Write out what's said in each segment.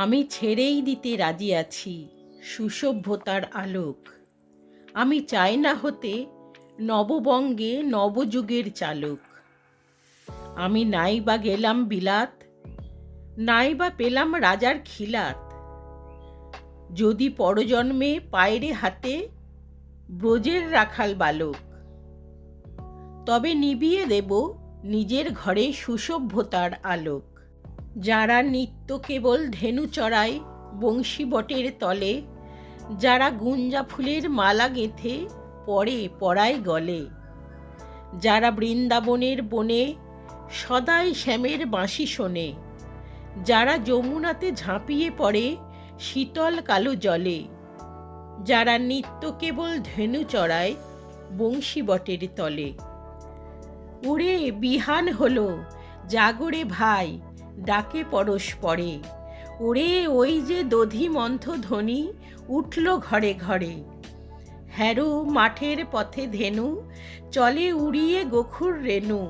আমি ছেড়েই দিতে রাজি আছি সুসভ্যতার আলোক। আমি চাই না হতে নববঙ্গে নবযুগের চালক। আমি নাই বা গেলাম বিলাত, নাই বা পেলাম রাজার খিলাত। যদি পরজন্মে পায়রে হাতে ব্রজের রাখাল বালক, তবে নিবিয়ে দেব নিজের ঘরে সুসভ্যতার আলোক। যারা নিত্য কেবল ধেনু চড়ায় বংশী বটের তলে, যারা গুঞ্জা ফুলের মালা গেঁথে পরে পরায় গলে, যারা বৃন্দাবনের বনে সদাই শ্যামের বাঁশি শোনে, যারা যমুনাতে ঝাঁপিয়ে পড়ে শীতল কালো জলে, যারা নিত্য কেবল ধেনু চড়ায় বংশী বটের তলে। ওরে বিহান হলো, জাগরে ভাই, ডাকে পরস্পরে। ওরে ওই যে দধি মন্থ ধ্বনি উঠল ঘরে ঘরে। হ্যারো মাঠের পথে ধেনু চলে উড়িয়ে গোখুর রেণু।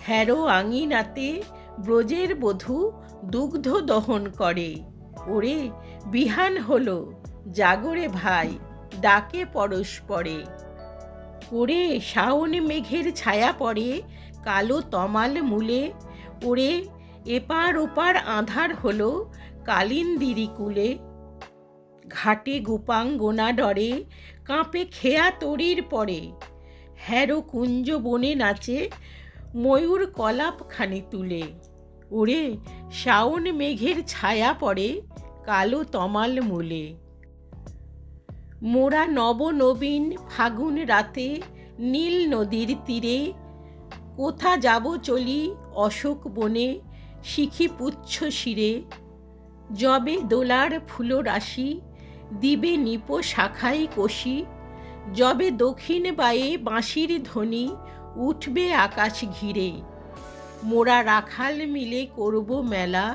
হ্যারো আঙিনাতে ব্রজের বধূ দুগ্ধ দহন করে। ওরে বিহান হলো, জাগরে ভাই, ডাকে পরস্পরে। ওরে শাওন মেঘের ছায়া পড়ে কালো তমাল মূলে। ওরে এপার ওপার আঁধার হলো কালিন্দিরি কূলে। ঘাটে গোপাঙ্গনা ডরে কাঁপে খেয়া তরির পরে। হ্যারো কুঞ্জ বনে নাচে ময়ূর কলাপ খানি তুলে। ওরে শাওন মেঘের ছায়া পড়ে কালো তমাল মূলে। মোরা নবনবীন ফাগুন রাতে নীল নদীর তীরে, কোথা যাব চলি অশোক বনে শিখি পুচ্ছ শিরে। যবে দোলার ফুলো রাশি দিবে নিপ শাখাই কষি, যবে দক্ষিণ বায়ে বাঁশির ধ্বনি উঠবে আকাশ ঘিরে। মোরা রাখাল মিলে করব মেলা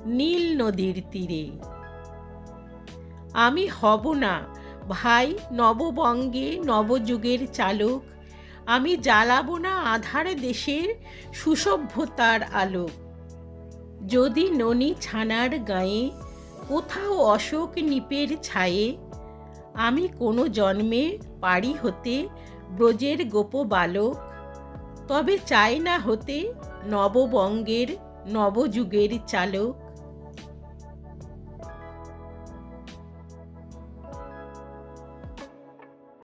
নীল নদীর তীরে। আমি হব না ভাই নববঙ্গে নবযুগের চালক, আমি জ্বালাবো না আধার দেশের সুসভ্যতার আলোক। যদি ননি ছানার গায়ে কোথাও অশোক নিপের ছায়ে, আমি কোনো জন্মে পারি হতে ব্রজের গোপ বালক। তবে চাই না হতে নববঙ্গের নবযুগের চালক।